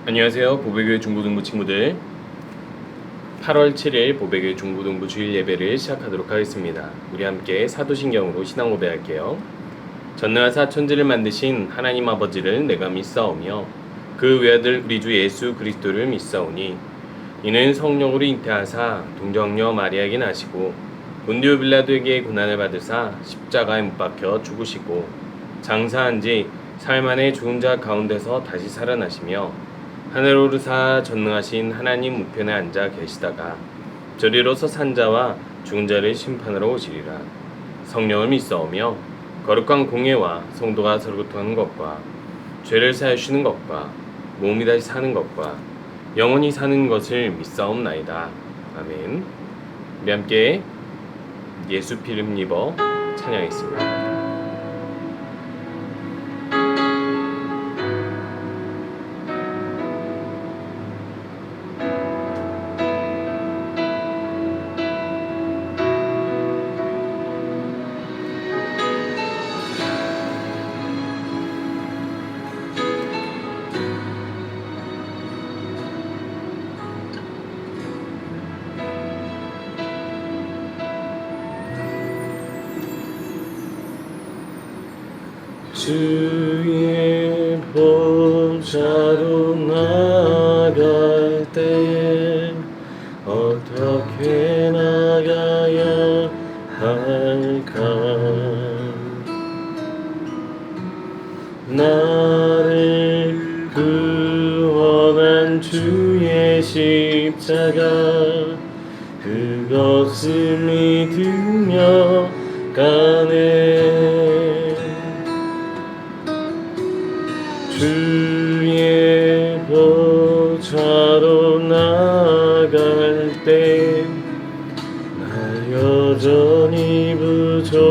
안녕하세요. 보배교회 중고등부 친구들. 8월 7일 보배교회 중고등부 주일 예배를 시작하도록 하겠습니다. 우리 함께 사도신경으로 신앙 고백할게요. 전능하사 천지를 만드신 하나님 아버지를 내가 믿사오며 그 외아들 우리 주 예수 그리스도를 믿사오니 이는 성령으로 잉태하사 동정녀 마리아에게 나시고 본디오 빌라도에게 고난을 받으사 십자가에 못 박혀 죽으시고 장사한 지 사흘 만에 죽은 자 가운데서 다시 살아나시며 하늘 오르사 전능하신 하나님 우편에 앉아 계시다가 저리로서 산 자와 죽은 자를 심판하러 오시리라. 성령을 믿사오며 거룩한 공예와 성도가 서로 교통하는 것과 죄를 사하시는 것과 몸이 다시 사는 것과 영원히 사는 것을 믿사옵나이다. 아멘. 우리 함께 예수 피름 입어 찬양했습니다. 주의 보좌로 나갈 때 어떻게 나가야 할까? 나를 구원한 주의 십자가 그것을 믿으며 가네. 주의 보좌로 나갈 때 나 여전히 부족하나.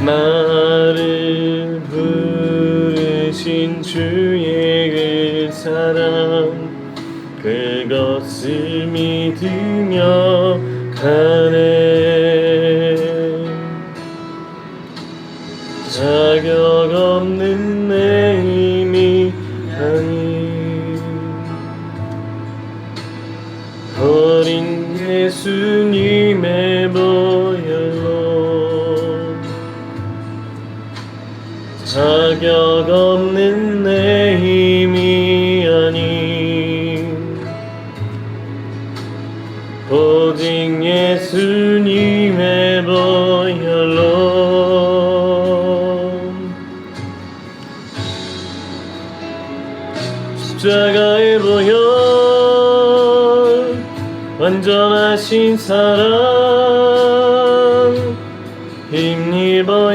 나를 부르신 주의 그 사랑 그것을 믿으며 가네. 자격 없는 내 힘이 아닌 어린 예수님의 보혈로 자격 없는 내 힘이 아닌 오직 예수님의 보혈로 십자가의 보혈 완전하신 사랑 힘입어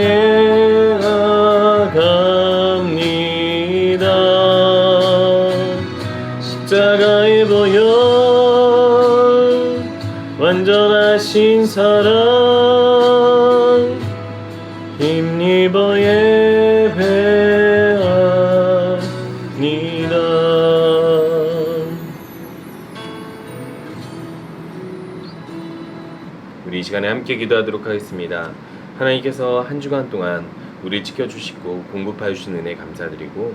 나갑니다. 십자가의 보혈 완전하신 사랑 힘입어 예배합니다. 우리 이 시간에 함께 기도하도록 하겠습니다. 하나님께서 한 주간 동안 우리를 지켜주시고 공급하여 주신 은혜 감사드리고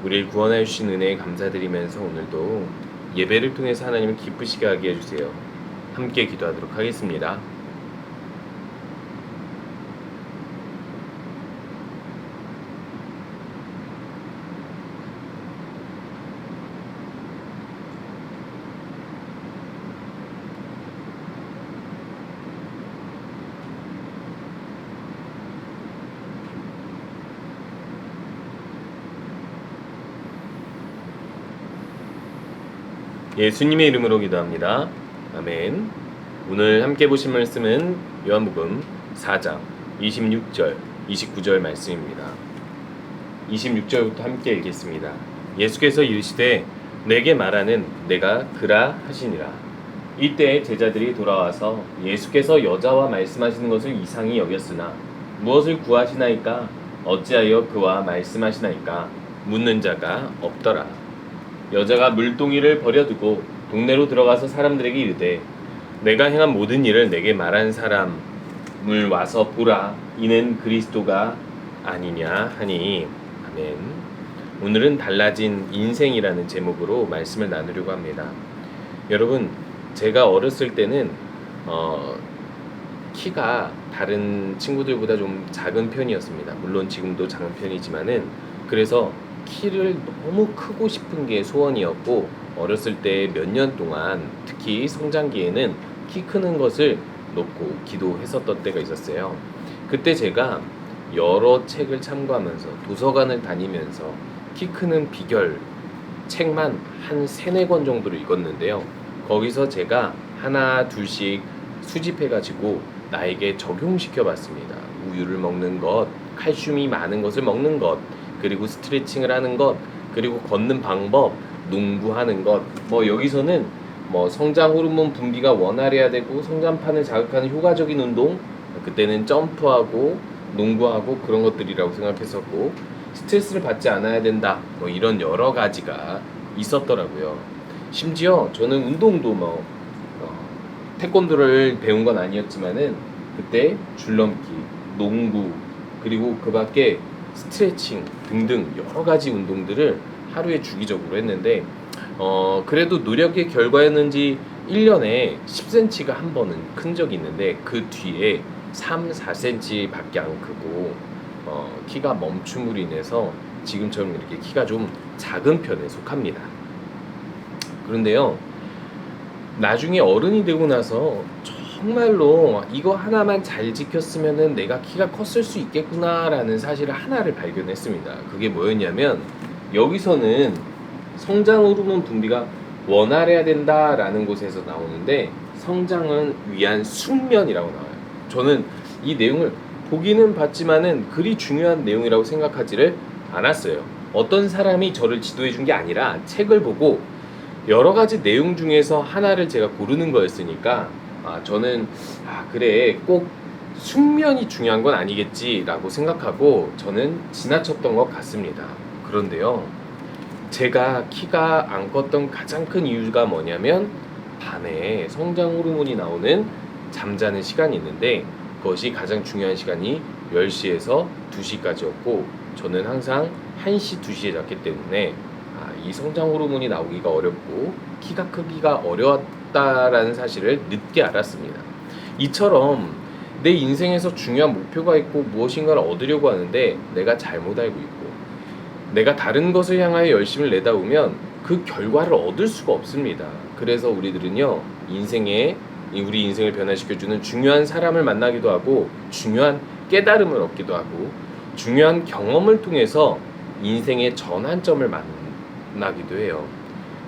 우리를 구원하여 주신 은혜에 감사드리면서 오늘도 예배를 통해서 하나님을 기쁘시게 하게 해주세요. 함께 기도하도록 하겠습니다. 예수님의 이름으로 기도합니다. 아멘. 오늘 함께 보신 말씀은 요한복음 4장 26절, 29절 말씀입니다. 26절부터 함께 읽겠습니다. 예수께서 이르시되 내게 말하는 내가 그라 하시니라. 이때 제자들이 돌아와서 예수께서 여자와 말씀하시는 것을 이상히 여겼으나 무엇을 구하시나이까? 어찌하여 그와 말씀하시나이까? 묻는 자가 없더라. 여자가 물동이를 버려두고 동네로 들어가서 사람들에게 이르되 내가 행한 모든 일을 내게 말한 사람을 와서 보라. 이는 그리스도가 아니냐 하니 아멘. 오늘은 달라진 인생이라는 제목으로 말씀을 나누려고 합니다. 여러분, 제가 어렸을 때는 키가 다른 친구들보다 좀 작은 편이었습니다. 물론 지금도 작은 편이지만은, 그래서 키를 너무 크고 싶은 게 소원이었고, 어렸을 때 몇 년 동안 특히 성장기에는 키 크는 것을 놓고 기도했었던 때가 있었어요. 그때 제가 여러 책을 참고하면서 도서관을 다니면서 키 크는 비결 책만 한 세네 권 정도를 읽었는데요. 거기서 제가 하나 둘씩 수집해가지고 나에게 적용시켜 봤습니다. 우유를 먹는 것, 칼슘이 많은 것을 먹는 것, 그리고 스트레칭을 하는 것, 그리고 걷는 방법, 농구하는 것. 여기서는 성장 호르몬 분비가 원활해야 되고 성장판을 자극하는 효과적인 운동, 그때는 점프하고 농구하고 그런 것들이라고 생각했었고, 스트레스를 받지 않아야 된다, 이런 여러 가지가 있었더라고요. 심지어 저는 운동도 태권도를 배운 건 아니었지만은 그때 줄넘기, 농구, 그리고 그 밖에 스트레칭 등등 여러 가지 운동들을 하루에 주기적으로 했는데, 그래도 노력의 결과였는지 1년에 10cm가 한 번은 큰 적이 있는데, 그 뒤에 3, 4cm 밖에 안 크고 키가 멈춤으로 인해서 지금처럼 이렇게 키가 좀 작은 편에 속합니다. 그런데요, 나중에 어른이 되고 나서 정말로 이거 하나만 잘 지켰으면은 내가 키가 컸을 수 있겠구나라는 사실을 하나를 발견했습니다. 그게 뭐였냐면, 여기서는 성장 호르몬 분비가 원활해야 된다라는 곳에서 나오는데, 성장을 위한 숙면이라고 나와요. 저는 이 내용을 보기는 봤지만은 그리 중요한 내용이라고 생각하지를 않았어요. 어떤 사람이 저를 지도해 준 게 아니라 책을 보고 여러 가지 내용 중에서 하나를 제가 고르는 거였으니까, 저는 그래, 꼭 숙면이 중요한 건 아니겠지라고 생각하고 저는 지나쳤던 것 같습니다. 그런데요, 제가 키가 안 컸던 가장 큰 이유가 뭐냐면, 밤에 성장 호르몬이 나오는 잠자는 시간이 있는데, 그것이 가장 중요한 시간이 10시에서 2시까지였고, 저는 항상 1시, 2시에 잤기 때문에 이 성장 호르몬이 나오기가 어렵고 키가 크기가 어려웠다라는 사실을 늦게 알았습니다. 이처럼 내 인생에서 중요한 목표가 있고 무엇인가를 얻으려고 하는데 내가 잘못 알고 있고, 내가 다른 것을 향하여 열심을 내다 보면 그 결과를 얻을 수가 없습니다. 그래서 우리들은요, 우리 인생을 변화시켜주는 중요한 사람을 만나기도 하고, 중요한 깨달음을 얻기도 하고, 중요한 경험을 통해서 인생의 전환점을 만나기도 해요.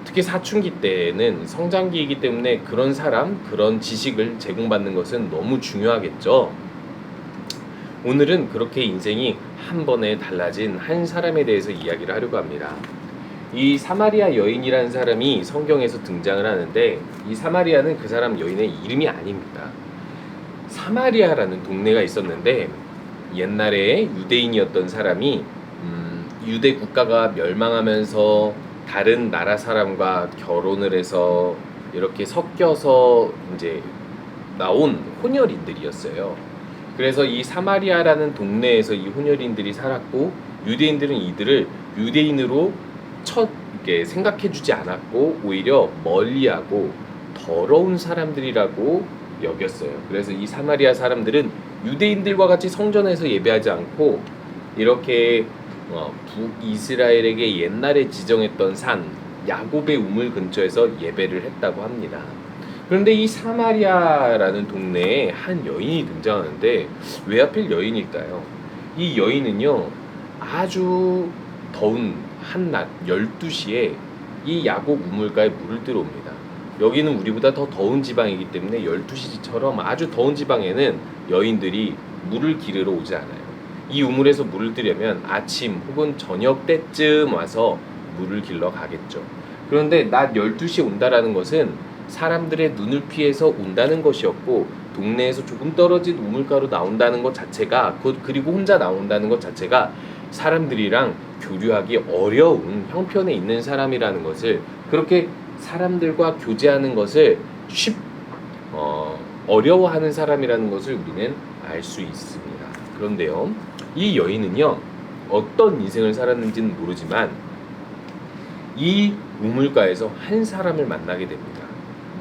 특히 사춘기 때는 성장기이기 때문에 그런 사람, 그런 지식을 제공받는 것은 너무 중요하겠죠. 오늘은 그렇게 인생이 한 번에 달라진 한 사람에 대해서 이야기를 하려고 합니다. 이 사마리아 여인이라는 사람이 성경에서 등장을 하는데, 이 사마리아는 그 사람 여인의 이름이 아닙니다. 사마리아라는 동네가 있었는데, 옛날에 유대인이었던 사람이 유대 국가가 멸망하면서 다른 나라 사람과 결혼을 해서 이렇게 섞여서 이제 나온 혼혈인들이었어요. 그래서 이 사마리아라는 동네에서 이 혼혈인들이 살았고, 유대인들은 이들을 유대인으로 이렇게 생각해주지 않았고 오히려 멀리하고 더러운 사람들이라고 여겼어요. 그래서 이 사마리아 사람들은 유대인들과 같이 성전에서 예배하지 않고 이렇게 북이스라엘에게 옛날에 지정했던 산 야곱의 우물 근처에서 예배를 했다고 합니다. 그런데 이 사마리아라는 동네에 한 여인이 등장하는데, 왜 하필 여인일까요? 이 여인은요, 아주 더운 한낮 12시에 이 야곱 우물가에 물을 들어옵니다. 여기는 우리보다 더 더운 지방이기 때문에 12시처럼 아주 더운 지방에는 여인들이 물을 기르러 오지 않아요. 이 우물에서 물을 뜨려면 아침 혹은 저녁 때쯤 와서 물을 길러 가겠죠. 그런데 낮 12시에 온다라는 것은 사람들의 눈을 피해서 온다는 것이었고, 동네에서 조금 떨어진 우물가로 나온다는 것 자체가, 그리고 혼자 나온다는 것 자체가 사람들이랑 교류하기 어려운 형편에 있는 사람이라는 것을, 그렇게 사람들과 교제하는 것을 어려워하는 사람이라는 것을 우리는 알 수 있습니다. 그런데요, 이 여인은요, 어떤 인생을 살았는지는 모르지만 이 우물가에서 한 사람을 만나게 됩니다.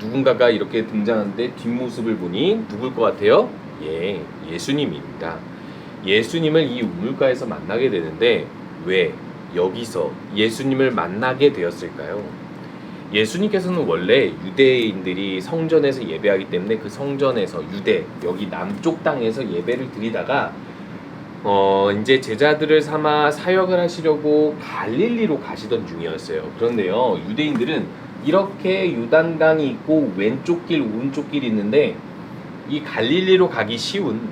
누군가가 이렇게 등장하는데 뒷모습을 보니 누굴 것 같아요? 예, 예수님입니다. 예수님을 이 우물가에서 만나게 되는데 왜 여기서 예수님을 만나게 되었을까요? 예수님께서는 원래 유대인들이 성전에서 예배하기 때문에 그 성전에서 유대, 여기 남쪽 땅에서 예배를 드리다가 이제 제자들을 삼아 사역을 하시려고 갈릴리로 가시던 중이었어요. 그런데요, 유대인들은 이렇게 요단강이 있고 왼쪽 길, 오른쪽 길이 있는데 이 갈릴리로 가기 쉬운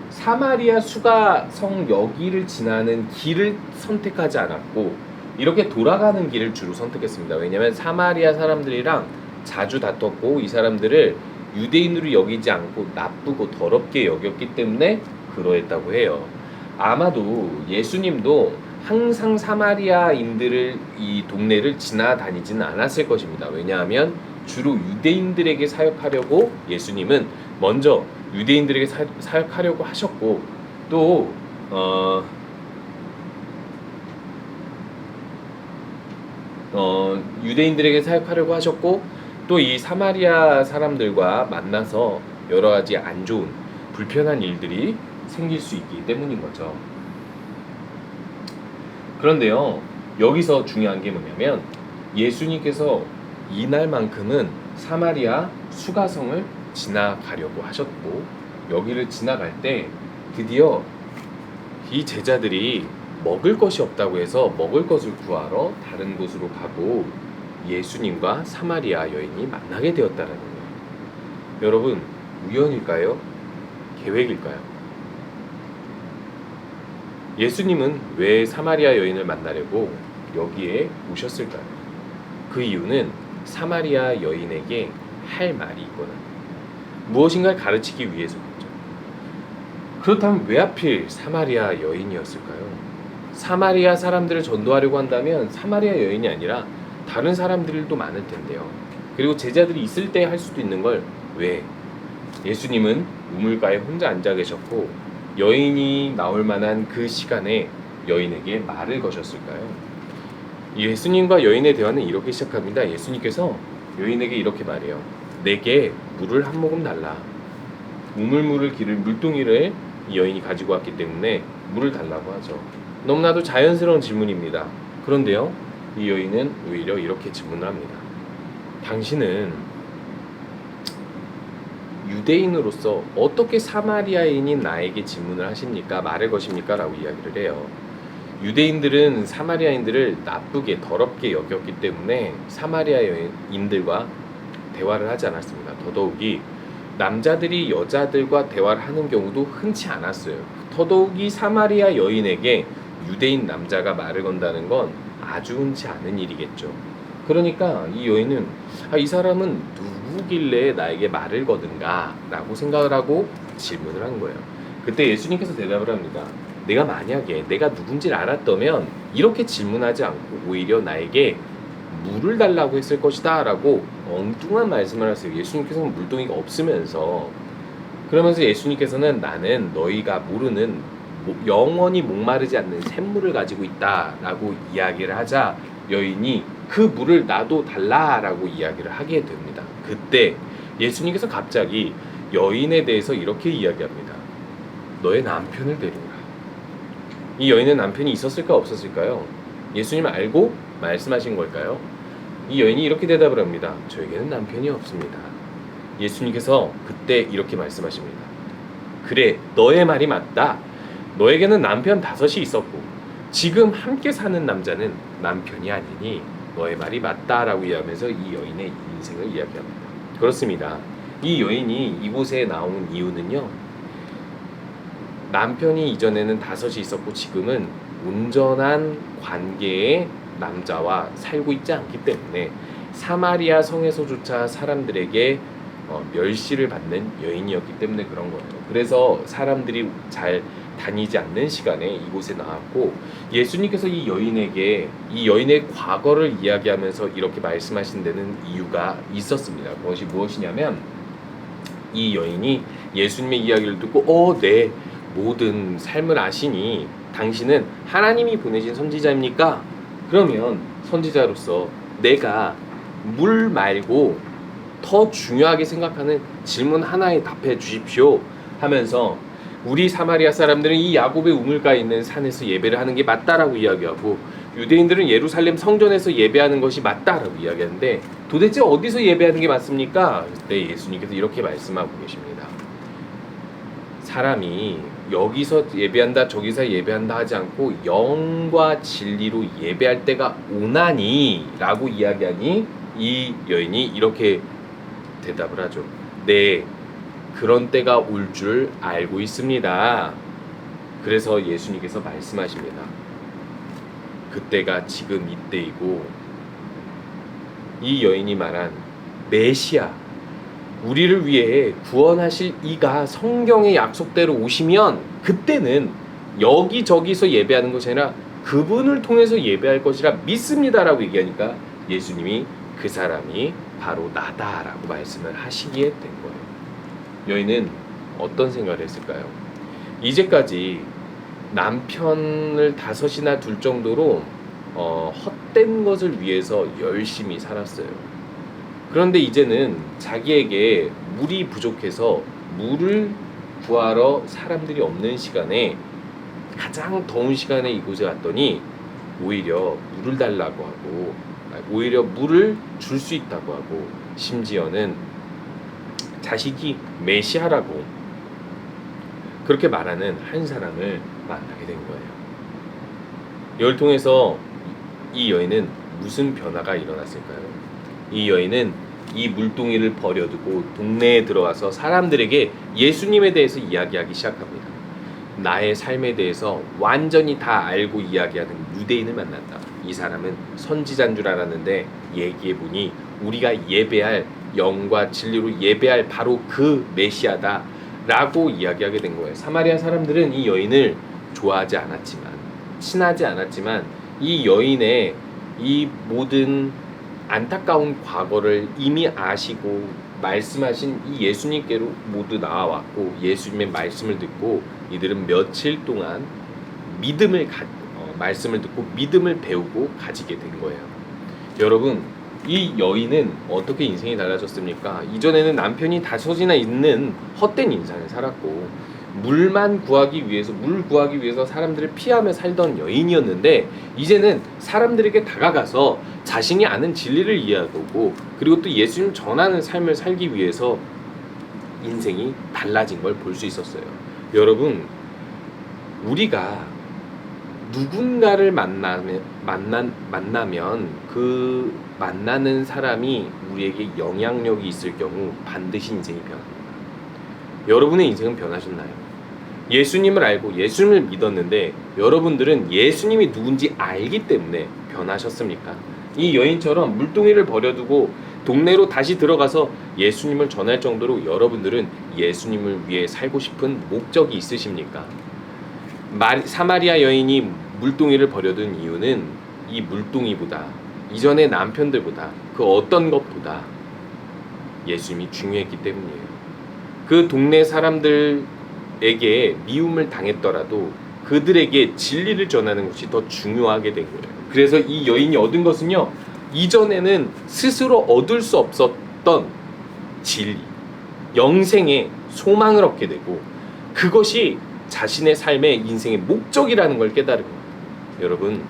사마리아 수가성 여기를 지나는 길을 선택하지 않았고 이렇게 돌아가는 길을 주로 선택했습니다. 왜냐하면 사마리아 사람들이랑 자주 다퉜고 이 사람들을 유대인으로 여기지 않고 나쁘고 더럽게 여겼기 때문에 그러했다고 해요. 아마도 예수님도 항상 사마리아인들을 이 동네를 지나다니지는 않았을 것입니다. 왜냐하면 주로 유대인들에게 사역하려고 예수님은 먼저 유대인들에게 사역하려고 하셨고 또 유대인들에게 사역하려고 하셨고 또 이 사마리아 사람들과 만나서 여러 가지 안 좋은 불편한 일들이 생길 수 있기 때문인 거죠. 그런데요, 여기서 중요한 게 뭐냐면 예수님께서 이날만큼은 사마리아 수가성을 지나가려고 하셨고 여기를 지나갈 때 드디어 이 제자들이 먹을 것이 없다고 해서 먹을 것을 구하러 다른 곳으로 가고 예수님과 사마리아 여인이 만나게 되었다라는 거예요. 여러분, 우연일까요? 계획일까요? 예수님은 왜 사마리아 여인을 만나려고 여기에 오셨을까요? 그 이유는 사마리아 여인에게 할 말이 있거나 무엇인가를 가르치기 위해서겠죠. 그렇다면 왜 하필 사마리아 여인이었을까요? 사마리아 사람들을 전도하려고 한다면 사마리아 여인이 아니라 다른 사람들도 많을 텐데요. 그리고 제자들이 있을 때 할 수도 있는 걸 왜? 예수님은 우물가에 혼자 앉아 계셨고 여인이 나올 만한 그 시간에 여인에게 말을 거셨을까요? 예수님과 여인의 대화는 이렇게 시작합니다. 예수님께서 여인에게 이렇게 말해요. 내게 물을 한 모금 달라. 우물물을 기를 물동이를 이 여인이 가지고 왔기 때문에 물을 달라고 하죠. 너무나도 자연스러운 질문입니다. 그런데요, 이 여인은 오히려 이렇게 질문을 합니다. 당신은 유대인으로서 어떻게 사마리아인인 나에게 질문을 하십니까? 말을 거십니까? 라고 이야기를 해요. 유대인들은 사마리아인들을 나쁘게 더럽게 여겼기 때문에 사마리아인들과 대화를 하지 않았습니다. 더더욱이 남자들이 여자들과 대화를 하는 경우도 흔치 않았어요. 더더욱이 사마리아 여인에게 유대인 남자가 말을 건다는 건 아주 흔치 않은 일이겠죠. 그러니까 이 여인은 이 사람은 누구길래 나에게 말을 거든가 라고 생각을 하고 질문을 한 거예요. 그때 예수님께서 대답을 합니다. 내가 만약에 내가 누군지를 알았다면 이렇게 질문하지 않고 오히려 나에게 물을 달라고 했을 것이다 라고 엉뚱한 말씀을 하세요. 예수님께서는 물동이가 없으면서 그러면서 예수님께서는 나는 너희가 모르는 영원히 목마르지 않는 샘물을 가지고 있다라고 이야기를 하자 여인이 그 물을 나도 달라라고 이야기를 하게 됩니다. 그때 예수님께서 갑자기 여인에 대해서 이렇게 이야기합니다. 너의 남편을 데려오라. 이 여인은 남편이 있었을까 없었을까요? 예수님 알고 말씀하신 걸까요? 이 여인이 이렇게 대답을 합니다. 저에게는 남편이 없습니다. 예수님께서 그때 이렇게 말씀하십니다. 그래, 너의 말이 맞다. 너에게는 남편 5이 있었고 지금 함께 사는 남자는 남편이 아니니 너의 말이 맞다라고 이야기하면서 이 여인의 인생을 이야기합니다. 그렇습니다. 이 여인이 이곳에 나온 이유는요. 남편이 이전에는 5이 있었고 지금은 온전한 관계의 남자와 살고 있지 않기 때문에 사마리아 성에서조차 사람들에게 멸시를 받는 여인이었기 때문에 그런 거예요. 그래서 사람들이 잘 다니지 않는 시간에 이곳에 나왔고 예수님께서 이 여인의 과거를 이야기하면서 이렇게 말씀하신 데는 이유가 있었습니다. 그것이 무엇이냐면 이 여인이 예수님의 이야기를 듣고 네, 모든 삶을 아시니 당신은 하나님이 보내신 선지자입니까? 그러면 선지자로서 내가 물 말고 더 중요하게 생각하는 질문 하나에 답해 주십시오 하면서 우리 사마리아 사람들은 이 야곱의 우물가에 있는 산에서 예배를 하는 게 맞다라고 이야기하고 유대인들은 예루살렘 성전에서 예배하는 것이 맞다라고 이야기하는데 도대체 어디서 예배하는 게 맞습니까? 그때 예수님께서 이렇게 말씀하고 계십니다. 사람이 여기서 예배한다 저기서 예배한다 하지 않고 영과 진리로 예배할 때가 오나니 라고 이야기하니 이 여인이 이렇게 대답을 하죠. 네, 그런 때가 올 줄 알고 있습니다. 그래서 예수님께서 말씀하십니다. 그때가 지금 이때이고 이 여인이 말한 메시아, 우리를 위해 구원하실 이가 성경의 약속대로 오시면 그때는 여기저기서 예배하는 것이 아니라 그분을 통해서 예배할 것이라 믿습니다라고 얘기하니까 예수님이 그 사람이 바로 나다라고 말씀을 하시기에 된 거예요. 여인은 어떤 생각을 했을까요? 이제까지 남편을 5이나 둘 정도로 헛된 것을 위해서 열심히 살았어요. 그런데 이제는 자기에게 물이 부족해서 물을 구하러 사람들이 없는 시간에 가장 더운 시간에 이곳에 왔더니 오히려 물을 달라고 하고 오히려 물을 줄 수 있다고 하고 심지어는 자식이 메시아라고 그렇게 말하는 한 사람을 만나게 된 거예요. 이걸 통해서 이 여인은 무슨 변화가 일어났을까요? 이 여인은 이 물동이를 버려두고 동네에 들어와서 사람들에게 예수님에 대해서 이야기하기 시작합니다. 나의 삶에 대해서 완전히 다 알고 이야기하는 유대인을 만난다. 이 사람은 선지자인 줄 알았는데 얘기해보니 우리가 예배할 영과 진리로 예배할 바로 그 메시아다 라고 이야기하게 된 거예요. 사마리아 사람들은 이 여인을 좋아하지 않았지만 친하지 않았지만 이 여인의 이 모든 안타까운 과거를 이미 아시고 말씀하신 이 예수님께로 모두 나와왔고 예수님의 말씀을 듣고 이들은 며칠 동안 말씀을 듣고 믿음을 배우고 가지게 된 거예요. 여러분, 이 여인은 어떻게 인생이 달라졌습니까? 이전에는 남편이 5이나 있는 헛된 인생을 살았고 물 구하기 위해서 사람들을 피하며 살던 여인이었는데 이제는 사람들에게 다가가서 자신이 아는 진리를 이해하고 그리고 또 예수님 전하는 삶을 살기 위해서 인생이 달라진 걸 볼 수 있었어요. 여러분, 우리가 누군가를 만나면 그 만나는 사람이 우리에게 영향력이 있을 경우 반드시 인생이 변합니다. 여러분의 인생은 변하셨나요? 예수님을 알고 예수님을 믿었는데 여러분들은 예수님이 누군지 알기 때문에 변하셨습니까? 이 여인처럼 물동이를 버려두고 동네로 다시 들어가서 예수님을 전할 정도로 여러분들은 예수님을 위해 살고 싶은 목적이 있으십니까? 사마리아 여인이 물동이를 버려둔 이유는 이 물동이보다 이전의 남편들보다 그 어떤 것보다 예수님이 중요했기 때문이에요. 그 동네 사람들에게 미움을 당했더라도 그들에게 진리를 전하는 것이 더 중요하게 된 거예요. 그래서 이 여인이 얻은 것은요, 이전에는 스스로 얻을 수 없었던 진리, 영생의 소망을 얻게 되고 그것이 자신의 삶의 인생의 목적이라는 걸 깨달은 거예요. 여러분,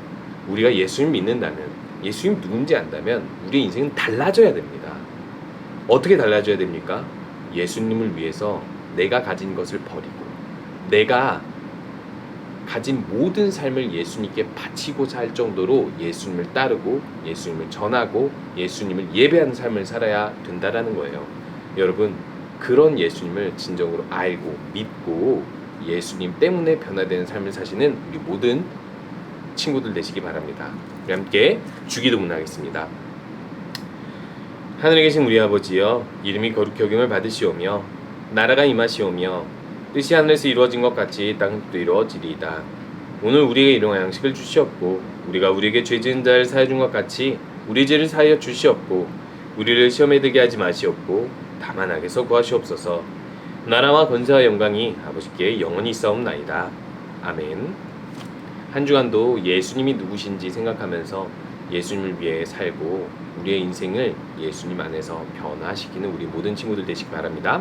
우리가 예수님 믿는다면, 예수님 누군지 안다면 우리의 인생은 달라져야 됩니다. 어떻게 달라져야 됩니까? 예수님을 위해서 내가 가진 것을 버리고 내가 가진 모든 삶을 예수님께 바치고자 할 정도로 예수님을 따르고 예수님을 전하고 예수님을 예배하는 삶을 살아야 된다라는 거예요. 여러분, 그런 예수님을 진정으로 알고 믿고 예수님 때문에 변화되는 삶을 사시는 우리 모든 친구들 되시기 바랍니다. 우리 함께 주기도문하겠습니다. 하늘에 계신 우리 아버지여, 이름이 거룩히 여김을 받으시오며 나라가 임하시오며 뜻이 하늘에서 이루어진 것 같이 땅도 이루어지리이다. 오늘 우리에게 일용할 양식을 주시옵고 우리가 우리에게 죄 지은 자를 사하여 준 것 같이 우리 죄를 사하여 주시옵고 우리를 시험에 들게 하지 마시옵고 다만 악에서 구하시옵소서. 나라와 권세와 영광이 아버지께 영원히 있사옵나이다. 아멘. 한 주간도 예수님이 누구신지 생각하면서 예수님을 위해 살고 우리의 인생을 예수님 안에서 변화시키는 우리 모든 친구들 되시기 바랍니다.